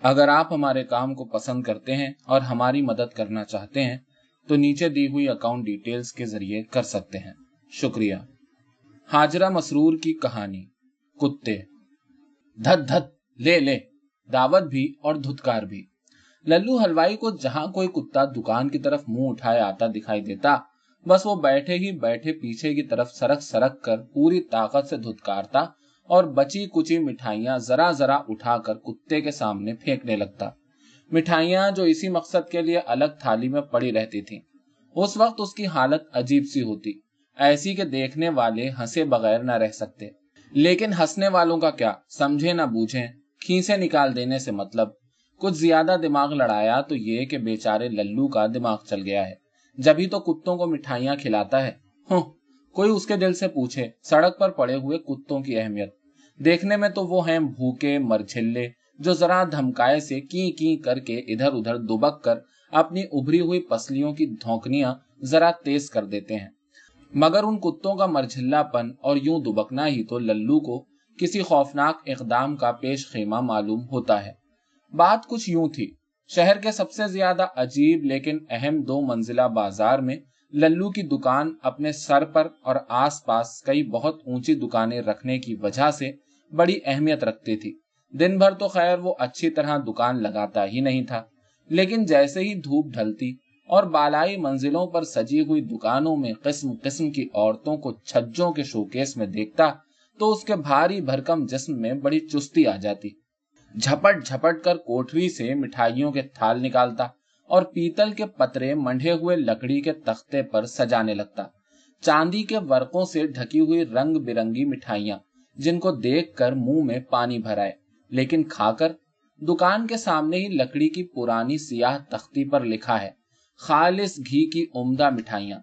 अगर आप हमारे काम को पसंद करते हैं और हमारी मदद करना चाहते हैं तो नीचे दी हुई अकाउंट डिटेल्स के जरिए कर सकते हैं। शुक्रिया। हाजरा मसरूर की कहानी। कुत्ते। धत धत, ले ले, दावत भी और धुतकार भी। लल्लू हलवाई को जहां कोई कुत्ता दुकान की तरफ मुंह उठाए आता दिखाई देता, बस वो बैठे ही बैठे पीछे की तरफ सरक सरक कर पूरी ताकत से धुतकारता और बची कुची मिठाइयां जरा जरा उठाकर कुत्ते के सामने फेंकने लगता। मिठाइयां जो इसी मकसद के लिए अलग थाली में पड़ी रहती थीं। उस वक्त उसकी हालत अजीब सी होती, ऐसी कि देखने वाले हंसे बगैर न रह सकते। लेकिन हंसने वालों का क्या, समझे न बूझे, खीसे निकाल देने से मतलब। कुछ ज्यादा दिमाग लड़ाया तो ये कि बेचारे लल्लू का दिमाग चल गया है, जभी तो कुत्तों को मिठाइयां खिलाता है। कोई उसके दिल से पूछे सड़क पर पड़े हुए कुत्तों की अहमियत। देखने में तो वो हैं भूखे मरझिल्ले जो जरा धमकाए से की करके इधर उधर दुबक कर अपनी उभरी हुई पसलियों की धौंकनियां जरा तेज कर देते हैं, मगर उन कुत्तों का मरझिल्लापन और यूं दुबकना ही तो लल्लू को किसी खौफनाक इकदाम का पेश खेमा मालूम होता है। बात कुछ यूं थी। शहर के सबसे ज्यादा अजीब लेकिन अहम 2 मंजिला बाजार में लल्लू की दुकान अपने सर पर और आसपास कई बहुत ऊंची दुकानें रखने की वजह से बड़ी अहमियत रखती थी। दिन भर तो खैर वो अच्छी तरह दुकान लगाता ही नहीं था, लेकिन जैसे ही धूप ढलती और बालाई मंजिलों पर सजी हुई दुकानों में किस्म किस्म की औरतों को छज्जों के शोकेस में देखता तो उसके भारी भरकम जिस्म में बड़ी चुस्ती आ जाती। झपट झपट कर कोठरी से मिठाइयों के थाल निकालता और पीतल के पतरे मंढे हुए लकड़ी के तख्ते पर सजाने लगता। चांदी के वर्कों से ढकी हुई रंग बिरंगी मिठाइयां जिनको देखकर मुंह में पानी भर आए, लेकिन खाकर। दुकान के सामने ही लकड़ी की पुरानी सियाह तख्ती पर लिखा है, खालिस घी की उम्दा मिठाइयां।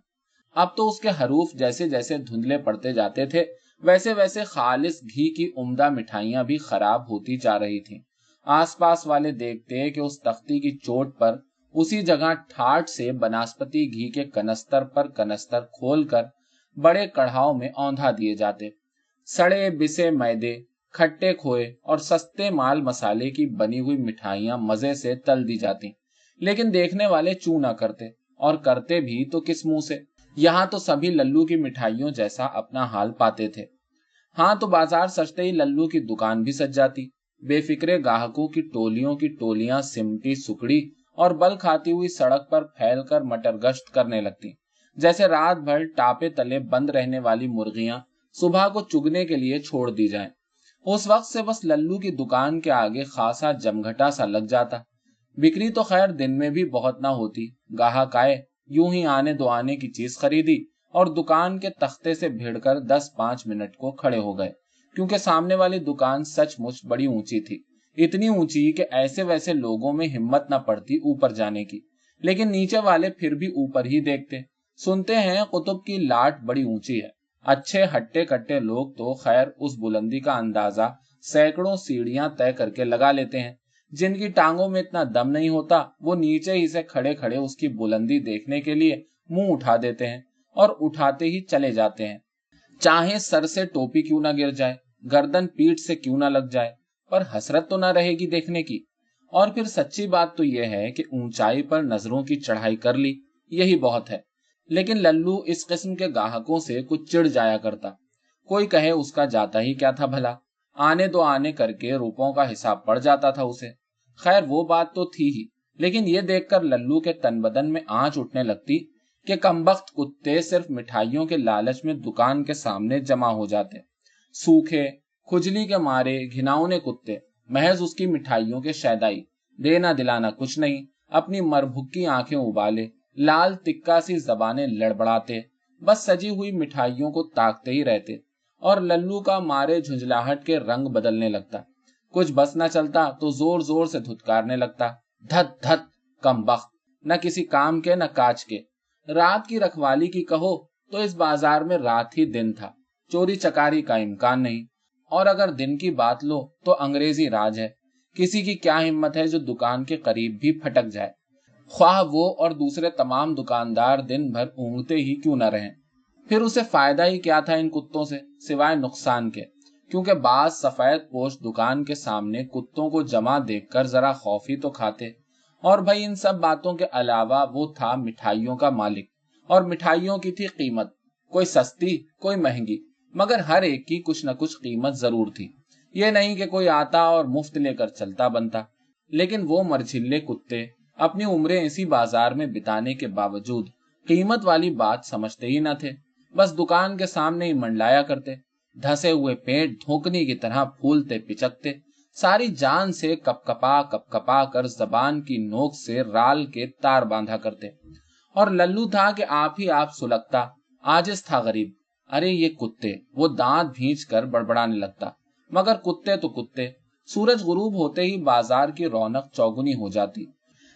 अब तो उसके हरूफ जैसे जैसे धुंधले पड़ते जाते थे, वैसे वैसे खालिस घी की उम्दा मिठाइयां भी खराब होती जा रही थीं। आसपास वाले देखते कि उस तख्ती की चोट पर उसी जगह ठाठ से बनास्पति घी के कनस्तर पर कनस्तर खोलकर बड़े कढ़ाव में औंधा दिए जाते। सड़े बिसे मैदे, खट्टे खोए और सस्ते माल मसाले की बनी हुई मिठाइयां मजे से तल दी जाती, लेकिन देखने वाले चू ना करते, और करते भी तो किस मुंह से। यहाँ तो सभी लल्लू की मिठाइयों जैसा अपना हाल पाते थे। हाँ तो बाजार सजते ही लल्लू की दुकान भी सज जाती। बेफिक्रे ग्राहकों की टोलियां सिमटी सुकड़ी और बल खाती हुई सड़क पर फैलकर मटर गश्त करने लगती, जैसे रात भर टापे तले बंद रहने वाली मुर्गियां सुबह को चुगने के लिए छोड़ दी जाएं। उस वक्त से बस लल्लू की दुकान के आगे खासा जमघटा सा लग जाता। बिक्री तो खैर दिन में भी बहुत ना होती। ग्राहक आए, यूं ही आने दो आने की चीज खरीदी और दुकान के तख्ते से भिड़कर 10-5 मिनट को खड़े हो गए, क्योंकि सामने वाली दुकान सचमुच बड़ी ऊंची थी। इतनी ऊंची कि ऐसे वैसे लोगों में हिम्मत न पड़ती ऊपर जाने की, लेकिन नीचे वाले फिर भी ऊपर ही देखते। सुनते हैं कुतुब की लाट बड़ी ऊंची है। अच्छे हट्टे कट्टे लोग तो खैर उस बुलंदी का अंदाजा सैकड़ों सीढ़ियां तय करके लगा लेते हैं। जिनकी टांगों में इतना दम नहीं होता, वो नीचे ही से खड़े खड़े उसकी बुलंदी देखने के लिए मुंह उठा देते हैं और उठाते ही चले जाते हैं, चाहे सर से टोपी क्यों ना गिर जाए, गर्दन पीठ से क्यों ना लग जाए, पर हसरत तो ना रहेगी देखने की। और फिर सच्ची बात तो यह है कि ऊंचाई पर नजरों की चढ़ाई कर ली, यही बहुत है। लेकिन लल्लू इस किस्म के ग्राहकों से कुछ चिढ़ जाया करता। कोई कहे उसका जाता ही क्या था भला, आने दो आने करके रुपयों का हिसाब पड़ जाता था उसे। खैर वो बात तो थी ही, लेकिन ये देखकर लल्लू के तन बदन में आंच उठने लगती कि कमबख्त कुत्ते सिर्फ मिठाइयों के लालच में दुकान के सामने जमा हो जाते। सूखे खुजली के मारे घिनौने कुत्ते, महज उसकी मिठाइयों के शैदाई, देना दिलाना कुछ नहीं, अपनी मरभुक्की आंखें उबाले, लाल तिक्का सी जबानें लड़बड़ाते, बस सजी हुई मिठाइयों को ताकते ही रहते। और लल्लू का मारे झुंझलाहट के रंग बदलने लगता। कुछ बस न चलता तो जोर जोर से धुतकारने लगता, धत धत, कमबख्त, न किसी काम के न काज के। रात की रखवाली की कहो तो इस बाजार में रात ही दिन था, चोरी चकारी का इम्कान नहीं। और अगर दिन की बात लो तो अंग्रेजी राज है, किसी की क्या हिम्मत है जो दुकान के करीब भी फटक जाए, ख्वाह वो और दूसरे तमाम दुकानदार दिन भर ऊँघते ही क्यों न रहें। फिर उसे फायदा ही क्या था इन कुत्तों से, सिवाय नुकसान के, क्योंकि बाज सफेद पोश दुकान के सामने कुत्तों को जमा देखकर जरा खौफ ही तो खाते। और भाई इन सब बातों के अलावा वो था मिठाइयों का मालिक, और मिठाइयों की थी कीमत, कोई सस्ती कोई महंगी, मगर हर एक की कुछ न कुछ कीमत जरूर थी। ये नहीं कि कोई आता और मुफ्त लेकर चलता बनता। लेकिन वो मरझिल्ले कुत्ते अपनी उम्रें इसी बाजार में बिताने के बावजूद कीमत वाली बात समझते ही न थे। बस दुकान के सामने ही मंडलाया करते, धसे हुए पेट धोकनी की तरह फूलते पिचकते, सारी जान से कपकपा कर जबान की नोक से राल के तार बांधा करते। और लल्लू था कि आप ही आप सुलगता, आजिज था गरीब। अरे ये कुत्ते, वो दांत भींच कर बड़बड़ाने लगता। मगर कुत्ते तो कुत्ते। सूरज गुरूब होते ही बाजार की रौनक चौगुनी हो जाती।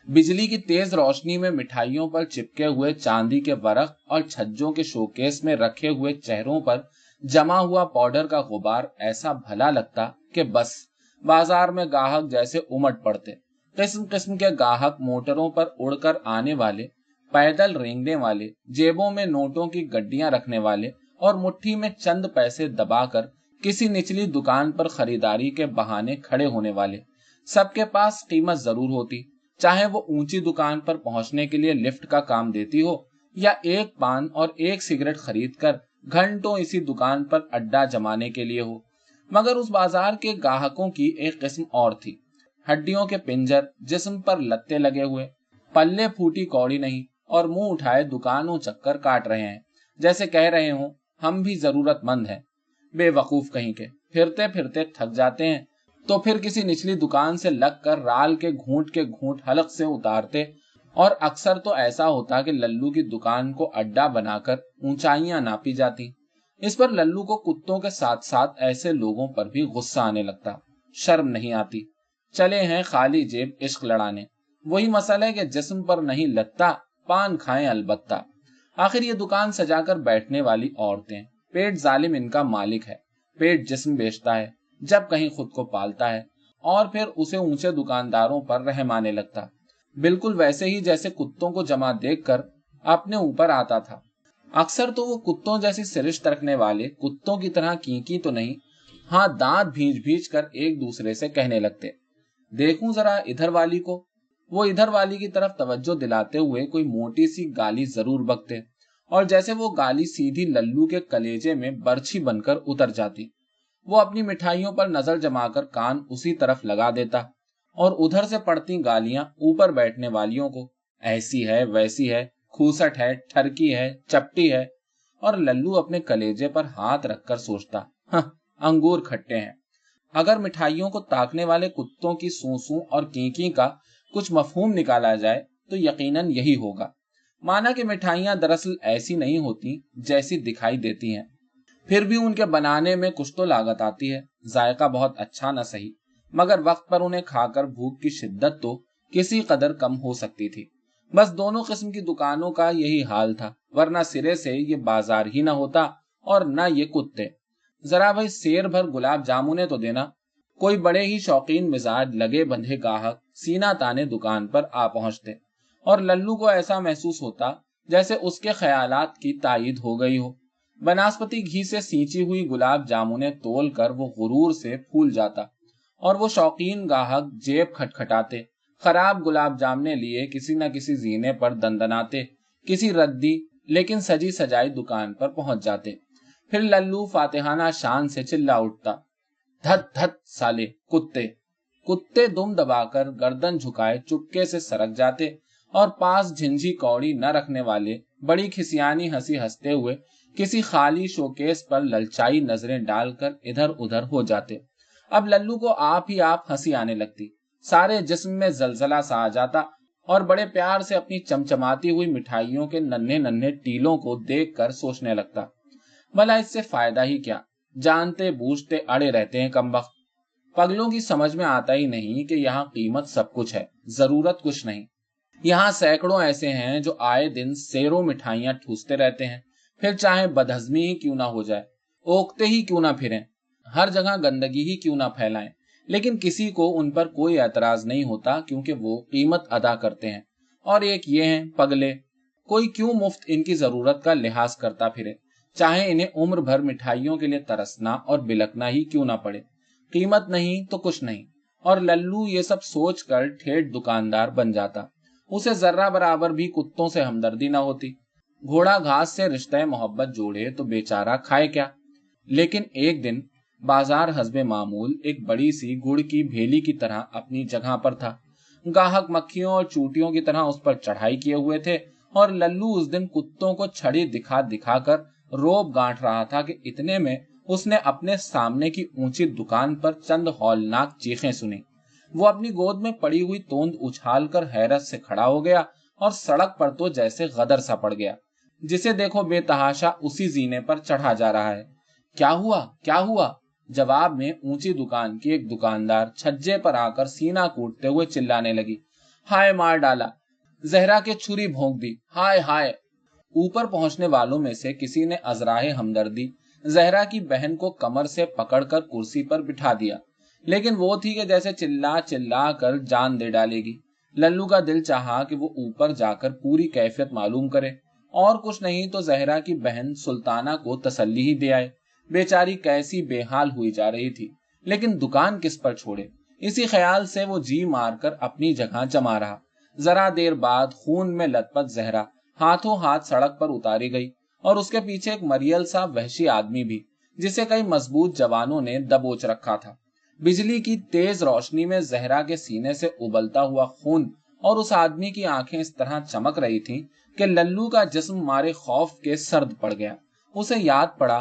बिजली की तेज रोशनी में मिठाइयों पर चिपके हुए चांदी के वरख और छज्जों के शोकेस में रखे हुए चेहरों पर जमा हुआ पाउडर का गुबार ऐसा भला लगता कि बस बाजार में गाहक जैसे उमड़ पड़ते। किस्म किस्म के गाहक, मोटरों पर उड़कर आने वाले, पैदल रेंगने वाले, जेबों में नोटों की गड्डियां रखने वाले और मुट्ठी में चंद पैसे दबाकर किसी निचली दुकान पर खरीदारी के बहाने खड़े होने वाले। सबके पास कीमत जरूर होती, चाहे वो ऊंची दुकान पर पहुंचने के लिए लिफ्ट का काम देती हो या एक पान और एक सिगरेट खरीद कर घंटों इसी दुकान पर अड्डा जमाने के लिए हो। मगर उस बाजार के ग्राहकों की एक किस्म और थी। हड्डियों के पिंजर, जिस्म पर लत्ते लगे हुए, पल्ले फूटी कौड़ी नहीं, और मुंह उठाए दुकानों चक्कर काट रहे हैं, जैसे कह रहे हो हम भी जरूरतमंद हैं। बेवकूफ कहीं के, फिरते फिरते थक जाते हैं तो फिर किसी निचली दुकान से लगकर राल के घूंट हलक से उतारते। और अक्सर तो ऐसा होता कि लल्लू की दुकान को अड्डा बनाकर ऊंचाइयां नापी जाती। इस पर लल्लू को कुत्तों के साथ साथ ऐसे लोगों पर भी गुस्सा आने लगता। शर्म नहीं आती, चले हैं खाली जेब इश्क लड़ाने। वही मसला है कि जिस्म पर नहीं लगता, पान खाएं अलबत्ता। आखिर ये दुकान सजाकर बैठने वाली औरतें, पेट जालिम इनका मालिक है। पेट जिस्म बेचता है, जब कहीं खुद को पालता है, और फिर उसे ऊंचे दुकानदारों पर रहम आने लगता, बिल्कुल वैसे ही जैसे कुत्तों को जमा देखकर अपने ऊपर आता था। अक्सर तो वो कुत्तों जैसी सिरिश्त रखने वाले कुत्तों की तरह कीकी तो नहीं, हाँ दांत भींच भींच कर एक दूसरे से कहने लगते, देखूं जरा इधर वाली को। वो इधर वाली की तरफ तवज्जो दिलाते हुए कोई मोटी सी गाली जरूर बकते, और जैसे वो गाली सीधी लल्लू के कलेजे में बर्छी बनकर उतर जाती। वो अपनी मिठाइयों पर नजर जमाकर कान उसी तरफ लगा देता, और उधर से पड़ती गालियां ऊपर बैठने वालियों को, ऐसी है वैसी है, खूसट है, ठरकी है, चपटी है। और लल्लू अपने कलेजे पर हाथ रखकर सोचता, अंगूर खट्टे हैं। अगर मिठाइयों को ताकने वाले कुत्तों की सूसू और कीकी का कुछ मफहूम निकाला जाए तो यकीनन यही होगा। माना कि मिठाइयां दरअसल ऐसी नहीं होती जैसी दिखाई देती हैं, फिर भी उनके बनाने में कुछ तो लागत आती है। जायका बहुत अच्छा न सही, मगर वक्त पर उन्हें खाकर भूख की शिद्दत तो किसी कदर कम हो सकती थी। बस दोनों किस्म की दुकानों का यही हाल था, वरना सिरे से ये बाजार ही न होता और न ये कुत्ते। जरा भाई शेर भर गुलाब जामुने तो देना। कोई बड़े ही शौकीन मिजाज लगे बंधे गाहक सीना ताने दुकान पर आ पहुंचते, और लल्लू को ऐसा महसूस होता जैसे उसके ख्यालात की तायीद हो गई हो। बनास्पति घी से सींची हुई गुलाब जामुने तोल कर वो गुरूर से फूल जाता, और वो शौकीन गाहक जेब खटखटाते, खराब गुलाब जामुने लिए किसी न किसी जीने पर दंदनाते, किसी रद्दी लेकिन सजी सजाई दुकान पर पहुंच जाते। फिर लल्लू फातिहाना शान से चिल्ला उठता, धत धत साले कुत्ते। कुत्ते दुम दबाकर गर्दन झुकाए चुपके से सरक जाते, और पास झिंझी कौड़ी न रखने वाले बड़ी खिसियानी हंसी हंसते हुए किसी खाली शोकेस पर ललचाई नजरें डालकर इधर उधर हो जाते। अब लल्लू को आप ही आप हंसी आने लगती, सारे जिस्म में जलजला सा आ जाता, और बड़े प्यार से अपनी चमचमाती हुई मिठाइयों के नन्हे नन्हे टीलों को देखकर सोचने लगता, भला इससे फायदा ही क्या, जानते बूझते अड़े रहते हैं कमबख्त। पगलों की समझ में आता ही नहीं कि यहाँ कीमत सब कुछ है, जरूरत कुछ नहीं। यहाँ सैकड़ों ऐसे हैं जो आए दिन सेरों मिठाइयां ठूसते रहते हैं, फिर चाहे बदहजमी ही क्यों ना हो जाए, ओकते ही क्यों ना फिरें, हर जगह गंदगी ही क्यों ना फैलाएं, लेकिन किसी को उन पर कोई एतराज नहीं होता, क्योंकि वो कीमत अदा करते हैं। और एक ये हैं पगले, कोई क्यों मुफ्त इनकी जरूरत का लिहाज करता फिरे। चाहे इन्हें उम्र भर मिठाइयों के लिए तरसना और बिलकना ही क्यों ना पड़े। कीमत नहीं तो कुछ नहीं। और लल्लू ये सब सोचकर ठेठ दुकानदार बन जाता। उसे जर्रा बराबर भी कुत्तों से हमदर्दी न होती। घोड़ा घास से रिश्ते मोहब्बत जोड़े तो बेचारा खाए क्या। लेकिन एक दिन बाजार हस्बे मामूल एक बड़ी सी गुड़ की भेली की तरह अपनी जगह पर था। गाहक मक्खियों और चूटियों की तरह उस पर चढ़ाई किए हुए थे और लल्लू उस दिन कुत्तों को छड़ी दिखा दिखा कर रोब गांठ रहा था कि इतने में उसने अपने सामने की ऊंची दुकान पर चंद हौलनाक चीखें सुनी। वो अपनी गोद में पड़ी हुई तोंद उछाल कर हैरत से खड़ा हो गया और सड़क पर तो जैसे गदर सा पड़ गया, जिसे देखो बेतहाशा उसी जीने पर चढ़ा जा रहा है। क्या हुआ, क्या हुआ? जवाब में ऊंची दुकान की एक दुकानदार छज्जे पर आकर सीना कूटते हुए चिल्लाने लगी, हाय मार डाला, जहरा के छुरी भोंक दी, हाय हाय। ऊपर पहुंचने वालों में से किसी ने अजराहे हमदर्दी जहरा की बहन को कमर से पकड़कर कुर्सी पर बिठा दिया, लेकिन वो थी कि जैसे चिल्ला चिल्ला कर जान दे डालेगी। लल्लू का दिल चाहा कि वो ऊपर जाकर पूरी कैफियत मालूम करे और कुछ नहीं तो जहरा की बहन सुल्ताना को तसल्ली ही दे आए। बेचारी कैसी बेहाल हुई जा रही थी, लेकिन दुकान किस पर छोड़े, इसी ख्याल से वो जी मारकर अपनी जगह जमा रहा। जरा देर बाद खून में लथपथ जहरा हाथों हाथ सड़क पर उतारी गई और उसके पीछे एक मरियल सा वहशी आदमी भी, जिसे कई मजबूत जवानों ने दबोच रखा था। बिजली की तेज रोशनी में जहरा के सीने से उबलता हुआ खून और उस आदमी की आंखें इस तरह चमक रही थीं कि लल्लू का जिस्म मारे खौफ के सर्द पड़ गया। उसे याद पड़ा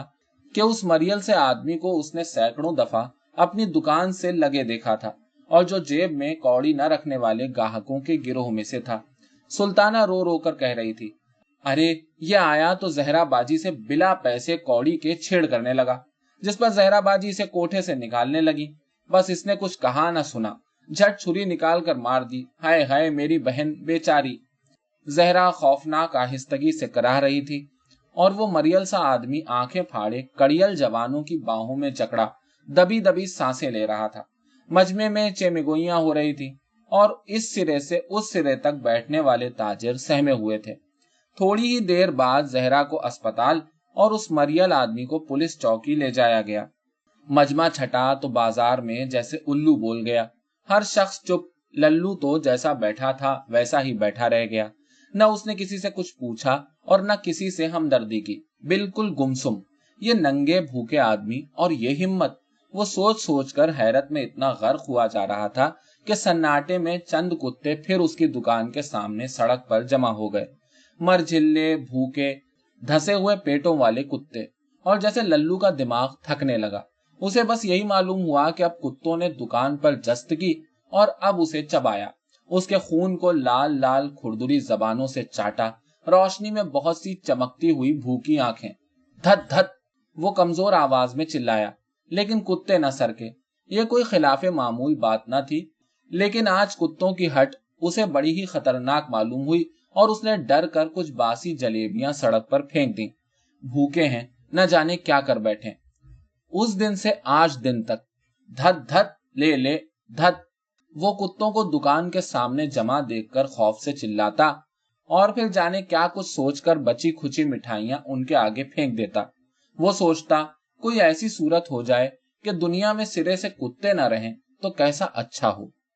कि उस मरियल से आदमी को उसने सैकड़ों दफा अपनी दुकान से लगे देखा था और जो जेब में कौड़ी न रखने वाले ग्राहकों के गिरोह में से था। सुल्ताना रो रो कर कह रही थी, अरे ये आया तो जहरा बाजी से बिला पैसे कौड़ी के छेड़ करने लगा, जिस पर जहरा बाजी इसे कोठे से निकालने लगी। बस इसने कुछ कहा न सुना, झट छुरी निकाल कर मार दी। हाय हाय मेरी बहन बेचारी। जहरा खौफनाक आहिस्तगी से कराह रही थी और वो मरियल सा आदमी आंखें फाड़े कड़ियल जवानों की बाहों में जकड़ा दबी दबी सांसें ले रहा था। मजमे में चेमिगोइयां हो रही थी और इस सिरे से उस सिरे तक बैठने वाले ताजिर सहमे हुए थे। थोड़ी ही देर बाद जहरा को अस्पताल और उस मरियल आदमी को पुलिस चौकी ले जाया गया। मजमा छटा तो बाजार में जैसे उल्लू बोल गया। हर शख्स चुप। लल्लू तो जैसा बैठा था वैसा ही बैठा रह गया। न उसने किसी से कुछ पूछा और न किसी से हमदर्दी की, बिल्कुल गुमसुम। ये नंगे भूखे आदमी और ये हिम्मत। वो सोच सोच कर हैरत में इतना गर्क हुआ जा रहा था कि सन्नाटे में चंद कुत्ते फिर उसकी दुकान के सामने सड़क पर जमा हो गए। मरझिल्ले, भूखे, धसे हुए पेटों वाले कुत्ते। और जैसे लल्लू का दिमाग थकने लगा। उसे बस यही मालूम हुआ कि अब कुत्तों ने दुकान पर जस्त की और अब उसे चबाया। उसके खून को लाल लाल खुरदुरी जबानों से चाटा। रोशनी में बहुत सी चमकती हुई भूखी आंखें। धत धत, वो कमजोर आवाज में चिल्लाया, लेकिन कुत्ते न सरके। ये कोई खिलाफे मामूल बात न थी, लेकिन आज कुत्तों की हट उसे बड़ी ही खतरनाक मालूम हुई और उसने डर कर कुछ बासी जलेबियां सड़क पर फेंक दी। भूखे हैं, न जाने क्या कर बैठे। उस दिन से आज दिन तक धत धत ले ले धत, वो कुत्तों को दुकान के सामने जमा देखकर खौफ से चिल्लाता और फिर जाने क्या कुछ सोचकर बची खुची मिठाइयां उनके आगे फेंक देता। वो सोचता कोई ऐसी सूरत हो जाए कि दुनिया में सिरे से कुत्ते न रहें तो कैसा अच्छा हो।